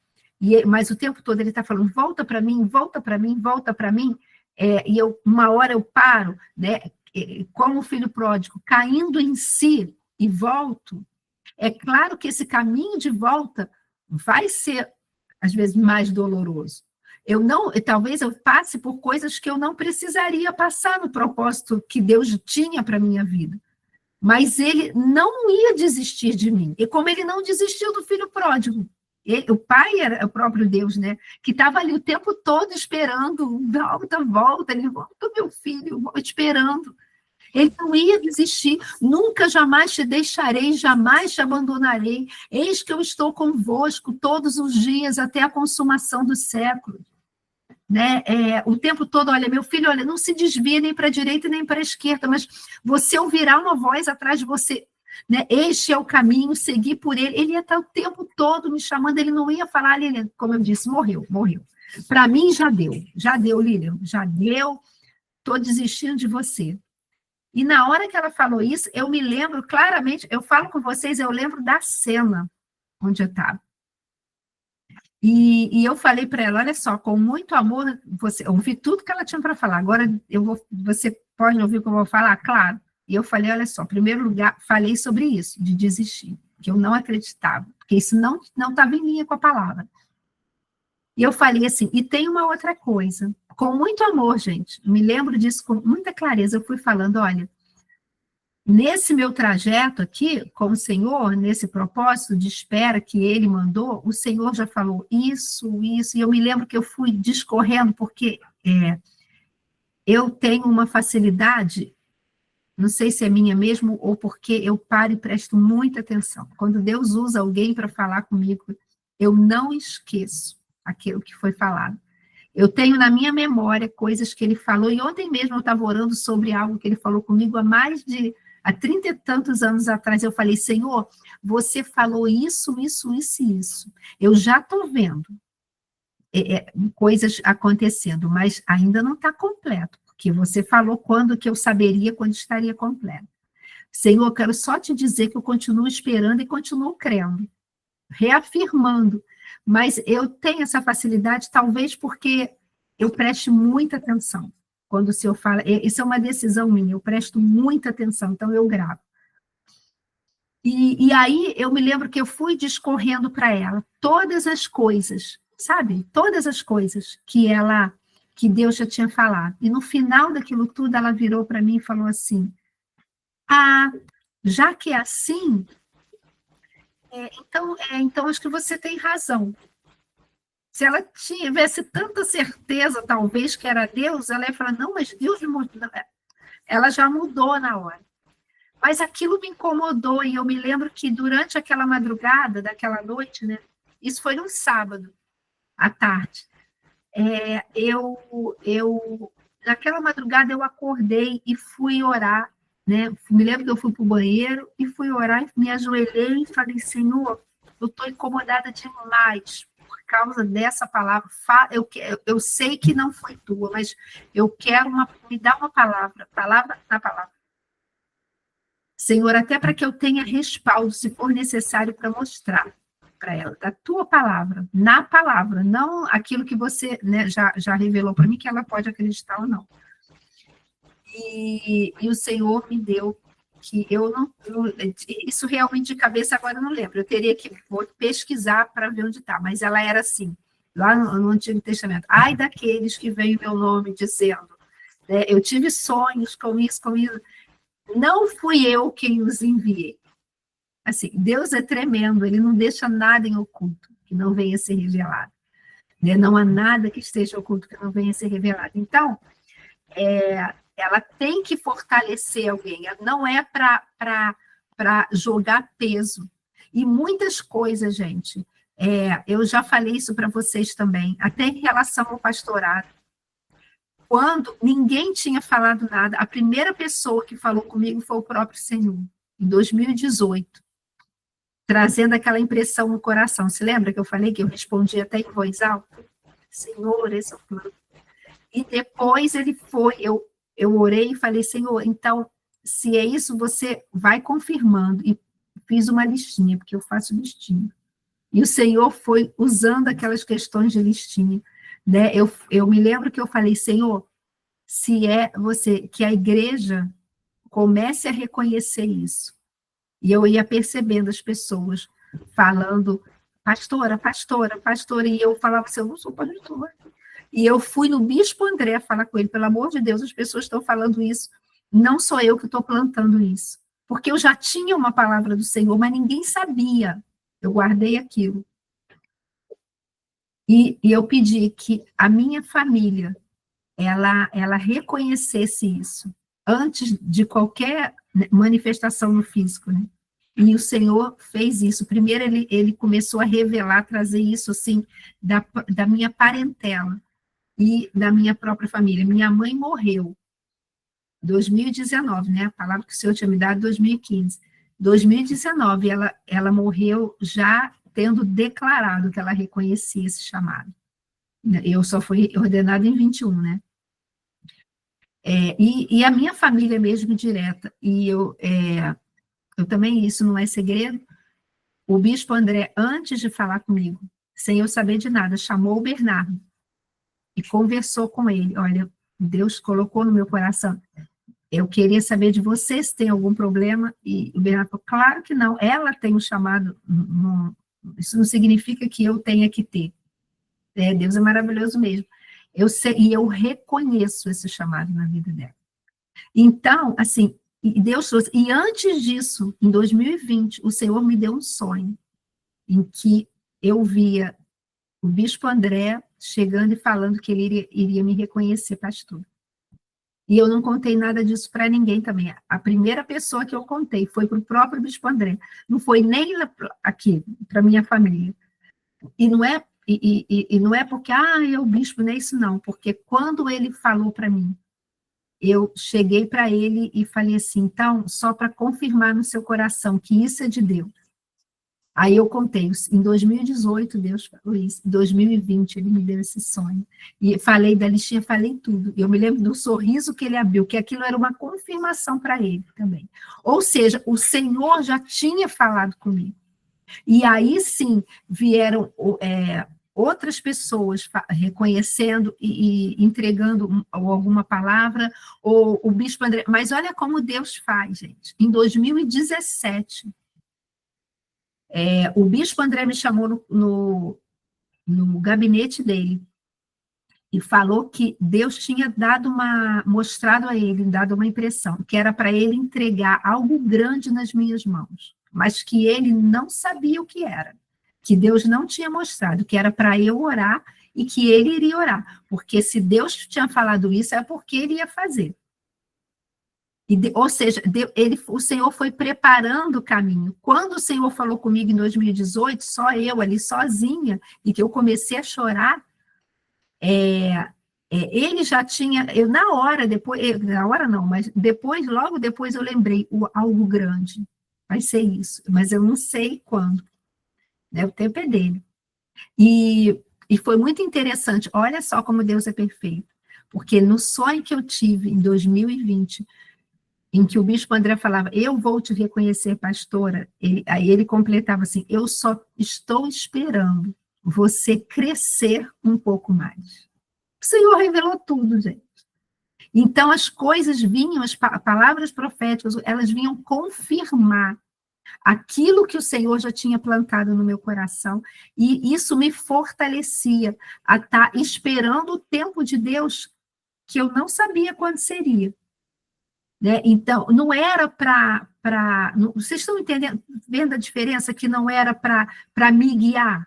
Mas o tempo todo ele está falando, volta para mim, volta para mim, volta para mim, e uma hora eu paro, né, como o filho pródigo, caindo em si e volto. É claro que esse caminho de volta vai ser, às vezes, mais doloroso. Talvez eu passe por coisas que eu não precisaria passar no propósito que Deus tinha para a minha vida. Mas ele não ia desistir de mim. E como ele não desistiu do filho pródigo, o pai era o próprio Deus, né? Que estava ali o tempo todo esperando, volta, ele volta, meu filho, esperando. Ele não ia desistir, nunca, jamais te deixarei, jamais te abandonarei. Eis que eu estou convosco todos os dias até a consumação do século. Né? O tempo todo, olha, meu filho, olha, não se desvia nem para a direita nem para a esquerda, mas você ouvirá uma voz atrás de você. Né? Este é o caminho, seguir por ele. Ele ia estar o tempo todo me chamando, ele não ia falar, Lilian, como eu disse, morreu. Para mim já deu, Lilian, já deu, estou desistindo de você. E na hora que ela falou isso, eu me lembro claramente, eu falo com vocês, eu lembro da cena onde eu estava. E eu falei para ela, olha só, com muito amor, eu ouvi tudo que ela tinha para falar, agora você pode ouvir o que eu vou falar? Claro. E eu falei, olha só, em primeiro lugar, falei sobre isso, de desistir, que eu não acreditava, porque isso não estava em linha com a palavra. E eu falei assim, e tem uma outra coisa, com muito amor, gente, me lembro disso com muita clareza, eu fui falando, olha, nesse meu trajeto aqui com o Senhor, nesse propósito de espera que Ele mandou, o Senhor já falou isso, e eu me lembro que eu fui discorrendo, porque eu tenho uma facilidade, não sei se é minha mesmo, ou porque eu paro e presto muita atenção. Quando Deus usa alguém para falar comigo, eu não esqueço aquilo que foi falado. Eu tenho na minha memória coisas que Ele falou, e ontem mesmo eu estava orando sobre algo que Ele falou comigo há 30 e tantos anos atrás, eu falei, Senhor, você falou isso. Eu já estou vendo coisas acontecendo, mas ainda não está completo, porque você falou quando que eu saberia, quando estaria completo. Senhor, eu quero só te dizer que eu continuo esperando e continuo crendo, reafirmando, mas eu tenho essa facilidade, talvez porque eu preste muita atenção. Quando o Senhor fala, isso é uma decisão minha, eu presto muita atenção, então eu gravo. E aí eu me lembro que eu fui discorrendo para ela todas as coisas, sabe? Todas as coisas que Deus já tinha falado. E no final daquilo tudo, ela virou para mim e falou assim, já que é assim, então acho que você tem razão. Se ela tivesse tanta certeza, talvez, que era Deus, ela ia falar, não, mas Deus mudou. Ela já mudou na hora. Mas aquilo me incomodou, e eu me lembro que durante aquela madrugada, daquela noite, né, isso foi num sábado, à tarde, naquela madrugada eu acordei e fui orar, né, me lembro que eu fui para o banheiro e fui orar, me ajoelhei e falei, Senhor, eu estou incomodada demais, por causa dessa palavra, eu sei que não foi tua, mas eu quero me dar uma palavra na palavra. Senhor, até para que eu tenha respaldo, se for necessário, para mostrar para ela, da tua palavra, na palavra, não aquilo que você, né, já revelou para mim, que ela pode acreditar ou não. E o Senhor me deu, que isso realmente de cabeça agora eu não lembro, eu teria que pesquisar para ver onde está, mas ela era assim, lá no Antigo Testamento, ai daqueles que veem o meu nome dizendo, né, eu tive sonhos com isso, não fui eu quem os enviei. Assim, Deus é tremendo, Ele não deixa nada em oculto que não venha a ser revelado. Né? Não há nada que esteja oculto que não venha a ser revelado. Então, ela tem que fortalecer alguém, não é para jogar peso. E muitas coisas, gente, eu já falei isso para vocês também, até em relação ao pastorado. Quando ninguém tinha falado nada, a primeira pessoa que falou comigo foi o próprio Senhor, em 2018, trazendo aquela impressão no coração. Se lembra que eu falei que eu respondi até em voz alta? Senhor, esse é o plano. E depois ele foi, eu orei e falei, Senhor, então, se é isso, você vai confirmando. E fiz uma listinha, porque eu faço listinha. E o Senhor foi usando aquelas questões de listinha, né? Eu me lembro que eu falei, Senhor, se é você, que a igreja comece a reconhecer isso. E eu ia percebendo as pessoas falando, pastora, pastora, pastora, e eu falava assim, eu não sou pastora. E eu fui no Bispo André falar com ele, pelo amor de Deus, as pessoas estão falando isso, não sou eu que estou plantando isso. Porque eu já tinha uma palavra do Senhor, mas ninguém sabia. Eu guardei aquilo. E eu pedi que a minha família, ela reconhecesse isso, antes de qualquer manifestação no físico, né? E o Senhor fez isso. Primeiro, ele começou a revelar, trazer isso, assim, da minha parentela e da minha própria família. Minha mãe morreu em 2019, né? A palavra que o Senhor tinha me dado em 2015. 2019, ela morreu já tendo declarado que ela reconhecia esse chamado. Eu só fui ordenada em 21, né? E a minha família mesmo direta, e eu também, isso não é segredo, o bispo André, antes de falar comigo, sem eu saber de nada, chamou o Bernardo e conversou com ele. Olha, Deus colocou no meu coração, eu queria saber de você se tem algum problema, e o Bernardo falou, claro que não, ela tem um chamado, isso não significa que eu tenha que ter. Deus é maravilhoso mesmo. Eu sei, e eu reconheço esse chamado na vida dela. Então, assim, Deus trouxe. E antes disso, em 2020, o Senhor me deu um sonho em que eu via o bispo André chegando e falando que ele iria me reconhecer pastor. E eu não contei nada disso para ninguém também. A primeira pessoa que eu contei foi para o próprio bispo André. Não foi nem aqui, para minha família. E não é, não é porque, é o bispo, não é isso não. Porque quando ele falou para mim, eu cheguei para ele e falei assim, então, só para confirmar no seu coração que isso é de Deus. Aí eu contei, em 2018 Deus falou isso, em 2020 ele me deu esse sonho. E falei da listinha, falei tudo. Eu me lembro do sorriso que ele abriu, que aquilo era uma confirmação para ele também. Ou seja, o Senhor já tinha falado comigo. E aí sim vieram outras pessoas reconhecendo e entregando alguma palavra, ou o bispo André. Mas olha como Deus faz, gente. Em 2017, o bispo André me chamou no gabinete dele e falou que Deus tinha mostrado a ele, dado uma impressão, que era para ele entregar algo grande nas minhas mãos, mas que ele não sabia o que era, que Deus não tinha mostrado, que era para eu orar e que ele iria orar, porque se Deus tinha falado isso, é porque ele ia fazer. Ou seja, o Senhor foi preparando o caminho. Quando o Senhor falou comigo em 2018, só eu ali sozinha, e que eu comecei a chorar, ele já tinha, eu na hora, depois, na hora não, mas depois, logo depois eu lembrei, algo grande, vai ser isso, mas eu não sei quando, né? O tempo é dele. E foi muito interessante, olha só como Deus é perfeito, porque no sonho que eu tive em 2020, em que o bispo André falava, eu vou te reconhecer, pastora, aí ele completava assim, eu só estou esperando você crescer um pouco mais. O Senhor revelou tudo, gente. Então, as coisas vinham, as palavras proféticas, elas vinham confirmar aquilo que o Senhor já tinha plantado no meu coração, e isso me fortalecia a estar esperando o tempo de Deus, que eu não sabia quando seria. Né? Então, não era para... Vocês estão entendendo, vendo a diferença? Que não era para me guiar,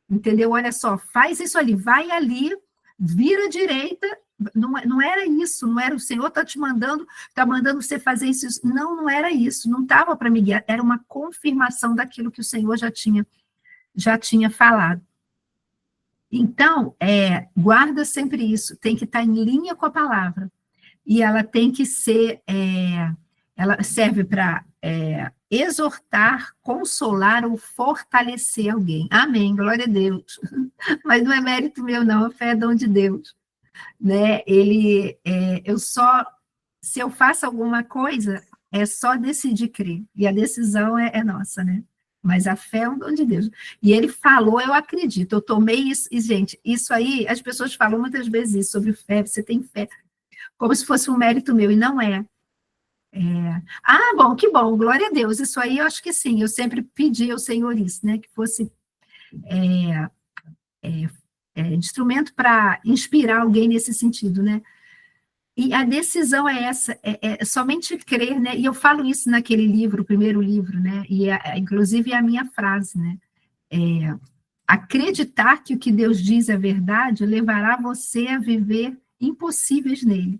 entendeu? Olha só, faz isso ali, vai ali, vira à direita, não era isso, não era o Senhor está te mandando, está mandando você fazer isso, não era isso, não estava para me guiar, era uma confirmação daquilo que o Senhor já tinha falado. Então, guarda sempre isso, tem que estar em linha com a palavra, e ela tem que ser, ela serve para exortar, consolar ou fortalecer alguém. Amém, glória a Deus. Mas não é mérito meu, não, a fé é dom de Deus. Né? Se eu faço alguma coisa, é só decidir crer, e a decisão é nossa, né? Mas a fé é um dom de Deus. E ele falou, eu acredito, eu tomei isso, e, gente, isso aí, as pessoas falam muitas vezes isso, sobre fé, você tem fé, como se fosse um mérito meu, e não é. Ah, bom, que bom, glória a Deus, isso aí eu acho que sim, eu sempre pedi ao Senhor isso, né, que fosse instrumento para inspirar alguém nesse sentido, né? E a decisão é essa, é somente crer, né? E eu falo isso naquele livro, o primeiro livro, né? E inclusive é a minha frase, né? Acreditar que o que Deus diz é verdade levará você a viver impossíveis nele.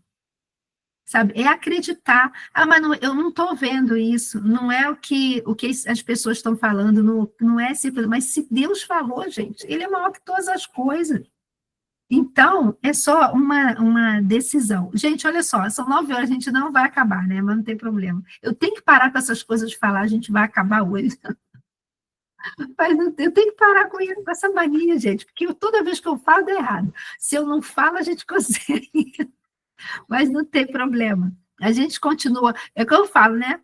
Sabe? É acreditar. Ah, mas não, eu não estou vendo isso, não é o que as pessoas estão falando, não é simples, mas se Deus falou, gente, ele é maior que todas as coisas. Então, é só uma decisão. Gente, olha só, são 9 horas, a gente não vai acabar, né? Mas não tem problema. Eu tenho que parar com essas coisas de falar, a gente vai acabar hoje. Mas eu tenho que parar com essa mania, gente, porque toda vez que eu falo, dá errado. Se eu não falo, a gente consegue. Mas não tem problema. A gente continua. É o que eu falo, né?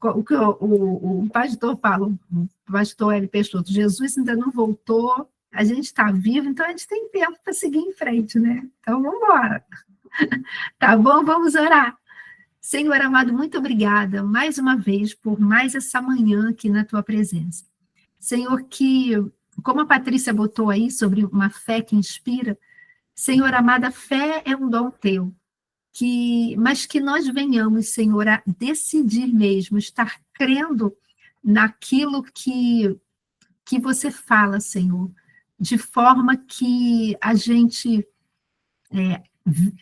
O que o pastor fala, o pastor L. Peixoto, Jesus ainda não voltou, a gente está vivo, então a gente tem tempo para seguir em frente, né? Então, vamos embora. Tá bom? Vamos orar. Senhor amado, muito obrigada, mais uma vez, por mais essa manhã aqui na tua presença. Senhor, que, como a Patrícia botou aí, sobre uma fé que inspira, Senhor amado, a fé é um dom teu, mas que nós venhamos, Senhor, a decidir mesmo, estar crendo naquilo que você fala, Senhor, de forma que a gente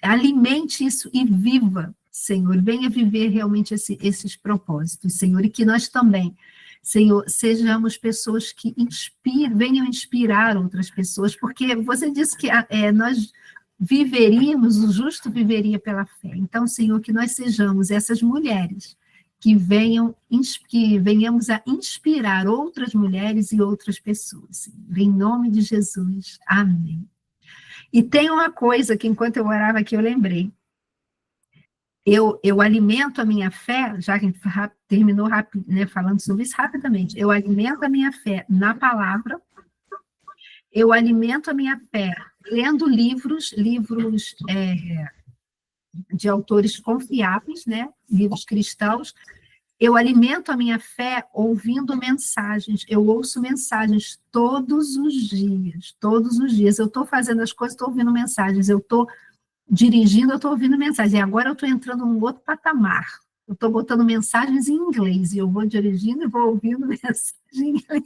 alimente isso e viva, Senhor, venha viver realmente esses propósitos, Senhor, e que nós também, Senhor, sejamos pessoas que venham inspirar outras pessoas, porque você disse que nós viveríamos, o justo viveria pela fé. Então, Senhor, que nós sejamos essas mulheres que venhamos a inspirar outras mulheres e outras pessoas. Senhor. Em nome de Jesus. Amém. E tem uma coisa que, enquanto eu orava aqui, eu lembrei. Eu alimento a minha fé, já que a gente terminou rápido, né, falando sobre isso rapidamente, eu alimento a minha fé na palavra, eu alimento a minha fé lendo livros de autores confiáveis, né, livros cristãos, eu alimento a minha fé ouvindo mensagens, eu ouço mensagens todos os dias, eu estou fazendo as coisas, estou ouvindo mensagens, eu estou dirigindo, eu estou ouvindo mensagens, e agora eu estou entrando num outro patamar, eu estou botando mensagens em inglês, e eu vou dirigindo e vou ouvindo mensagens em inglês.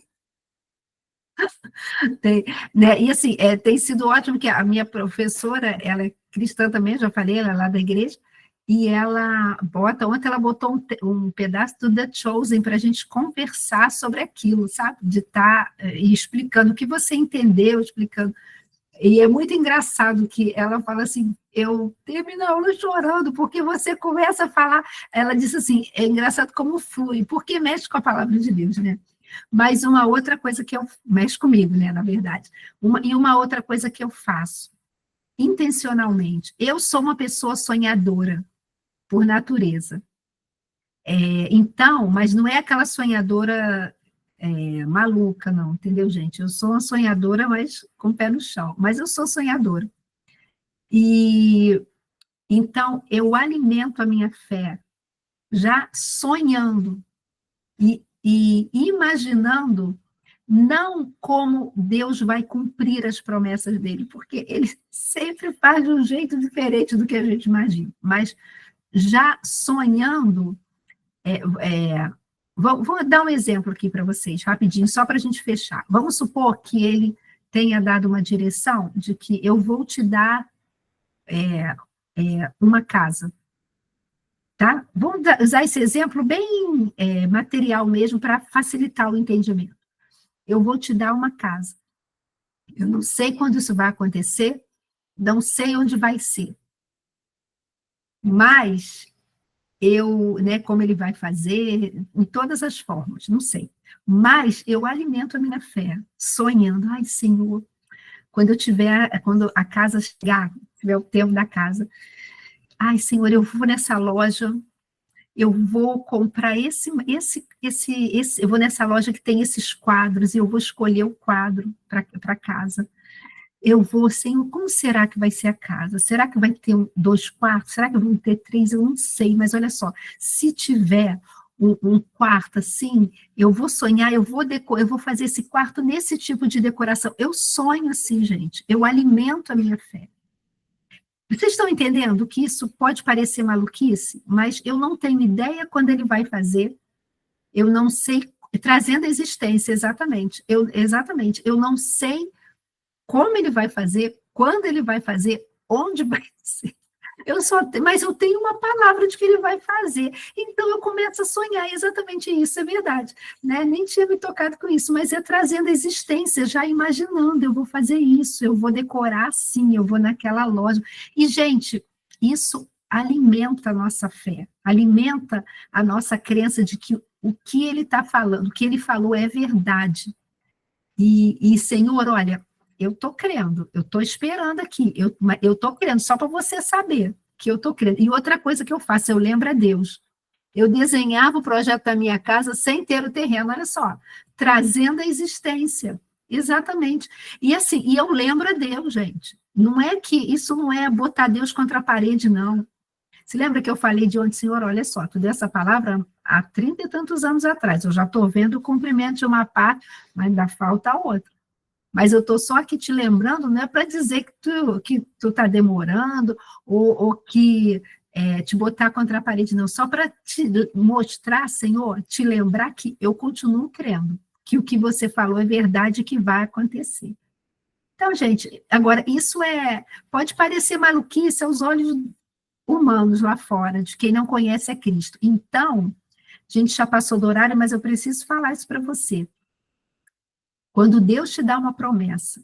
Né? E assim, tem sido ótimo que a minha professora, ela é cristã também, já falei, ela é lá da igreja, e ontem ela botou um pedaço do The Chosen para a gente conversar sobre aquilo, sabe? De estar explicando o que você entendeu, explicando. E é muito engraçado que ela fala assim, eu termino a aula chorando, porque você começa a falar, ela disse assim, é engraçado como flui, porque mexe com a palavra de Deus, né? Mas uma outra coisa que mexe comigo, né, na verdade, uma outra coisa que eu faço, intencionalmente, eu sou uma pessoa sonhadora, por natureza. Então, mas não é aquela sonhadora maluca, não, entendeu, gente? Eu sou uma sonhadora, mas com o pé no chão, mas eu sou sonhadora. E então, eu alimento a minha fé já sonhando e imaginando não como Deus vai cumprir as promessas dele, porque ele sempre faz de um jeito diferente do que a gente imagina, mas já sonhando, vou dar um exemplo aqui para vocês, rapidinho, só para a gente fechar. Vamos supor que ele tenha dado uma direção de que eu vou te dar uma casa, tá? Vamos usar esse exemplo bem material mesmo para facilitar o entendimento. Eu vou te dar uma casa. Eu não sei quando isso vai acontecer, não sei onde vai ser, mas como ele vai fazer, em todas as formas, não sei. Mas eu alimento a minha fé, sonhando, ai, Senhor, quando a casa chegar, tiver o tempo da casa, ai, Senhor, eu vou nessa loja, eu vou comprar esse eu vou nessa loja que tem esses quadros, e eu vou escolher o quadro para casa. Eu vou, Senhor, como será que vai ser a casa? Será que vai ter 2 quartos? Será que vão ter 3? Eu não sei, mas olha só, se tiver um quarto assim, eu vou sonhar, eu vou fazer esse quarto nesse tipo de decoração. Eu sonho assim, gente, eu alimento a minha fé. Vocês estão entendendo que isso pode parecer maluquice, mas eu não tenho ideia quando ele vai fazer, eu não sei, trazendo a existência, exatamente, eu não sei como ele vai fazer, quando ele vai fazer, onde vai ser. Mas eu tenho uma palavra de que ele vai fazer. Então eu começo a sonhar exatamente isso, é verdade. Né? Nem tinha me tocado com isso, mas é trazendo a existência, já imaginando, eu vou fazer isso, eu vou decorar assim, eu vou naquela loja. E, gente, isso alimenta a nossa fé, alimenta a nossa crença de que o que ele está falando, o que ele falou é verdade. E Senhor, olha, eu estou crendo, eu estou esperando aqui, eu estou crendo, só para você saber que eu estou crendo. E outra coisa que eu faço, eu lembro a Deus. Eu desenhava o projeto da minha casa sem ter o terreno, olha só, trazendo a existência, exatamente. E assim, e eu lembro a Deus, gente. Não é que isso não é botar Deus contra a parede, não. Se lembra que eu falei de onde, Senhor, olha só, tu deu essa palavra há 30 e tantos anos atrás, eu já estou vendo o cumprimento de uma parte, mas ainda falta a outra. Mas eu estou só aqui te lembrando, não é para dizer que tu está demorando, ou que te botar contra a parede, não, só para te mostrar, Senhor, te lembrar que eu continuo crendo, que o que você falou é verdade e que vai acontecer. Então, gente, agora, isso pode parecer maluquice aos olhos humanos lá fora, de quem não conhece a Cristo. Então, a gente já passou do horário, mas eu preciso falar isso para você. Quando Deus te dá uma promessa,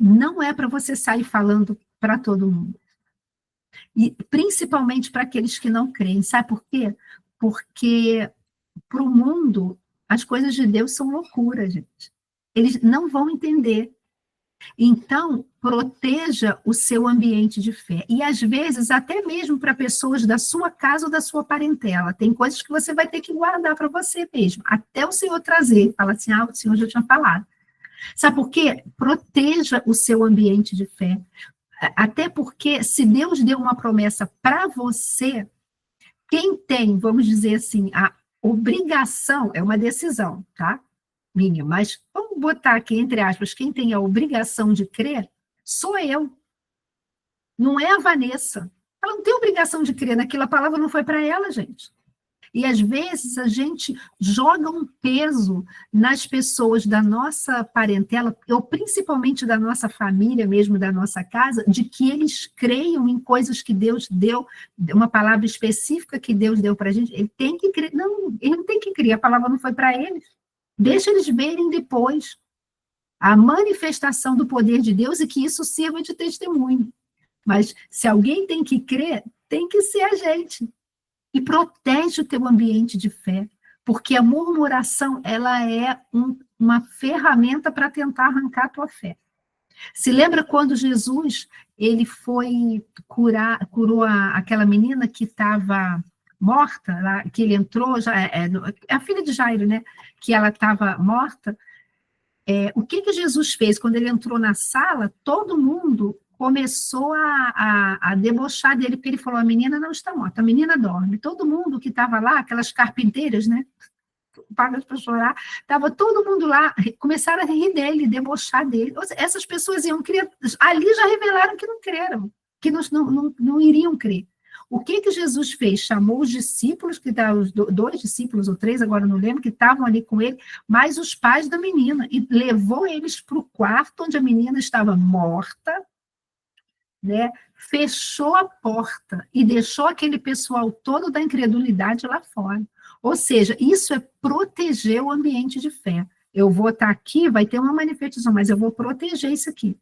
não é para você sair falando para todo mundo. E principalmente para aqueles que não creem. Sabe por quê? Porque para o mundo, as coisas de Deus são loucura, gente. Eles não vão entender. Então, proteja o seu ambiente de fé. E, às vezes, até mesmo para pessoas da sua casa ou da sua parentela. Tem coisas que você vai ter que guardar para você mesmo, até o Senhor trazer. Fala assim, o Senhor já tinha falado. Sabe por quê? Proteja o seu ambiente de fé. Até porque, se Deus deu uma promessa para você, quem tem, vamos dizer assim, a obrigação, é uma decisão, tá? Minha, mas vamos botar aqui, entre aspas, quem tem a obrigação de crer, sou eu. Não é a Vanessa. Ela não tem obrigação de crer naquilo, a palavra não foi para ela, gente. E, às vezes, a gente joga um peso nas pessoas da nossa parentela, ou principalmente da nossa família mesmo, da nossa casa, de que eles creiam em coisas que Deus deu, uma palavra específica que Deus deu para a gente. Ele tem que crer. Não, ele não tem que crer, a palavra não foi para eles. Deixa eles verem depois a manifestação do poder de Deus e que isso sirva de testemunho. Mas se alguém tem que crer, tem que ser a gente. E protege o teu ambiente de fé, porque a murmuração, ela é uma ferramenta para tentar arrancar a tua fé. Se lembra quando Jesus, ele foi curou aquela menina que estava morta, lá, que ele entrou, a filha de Jairo, né, que ela estava morta, o que Jesus fez? Quando ele entrou na sala, todo mundo começou a debochar dele, porque ele falou, a menina não está morta, a menina dorme. Todo mundo que estava lá, aquelas carpinteiras, né, pagas para chorar, estava todo mundo lá, começaram a rir dele, debochar dele. Essas pessoas iam crer, ali já revelaram que não creram, que não iriam crer. O que Jesus fez? Chamou os discípulos, os 2 discípulos ou 3, agora não lembro, que estavam ali com ele, mais os pais da menina, e levou eles para o quarto onde a menina estava morta, né? Fechou a porta e deixou aquele pessoal todo da incredulidade lá fora. Ou seja, isso é proteger o ambiente de fé. Eu vou estar aqui, vai ter uma manifestação, mas eu vou proteger isso aqui.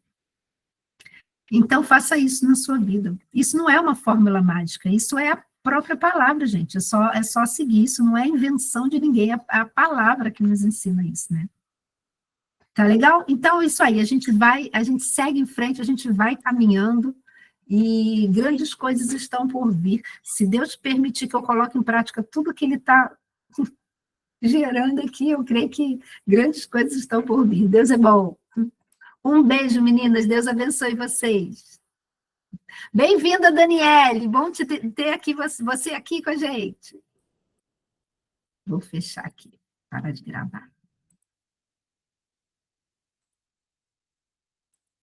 Então, faça isso na sua vida. Isso não é uma fórmula mágica, isso é a própria palavra, gente. É só seguir, isso não é invenção de ninguém, é a palavra que nos ensina isso, né? Tá legal? Então, é isso aí, a gente segue em frente, a gente vai caminhando, e grandes coisas estão por vir. Se Deus permitir que eu coloque em prática tudo que Ele está gerando aqui, eu creio que grandes coisas estão por vir. Deus é bom. Um beijo, meninas. Deus abençoe vocês. Bem-vinda, Daniele. Bom te ter aqui, você aqui com a gente. Vou fechar aqui. Para de gravar.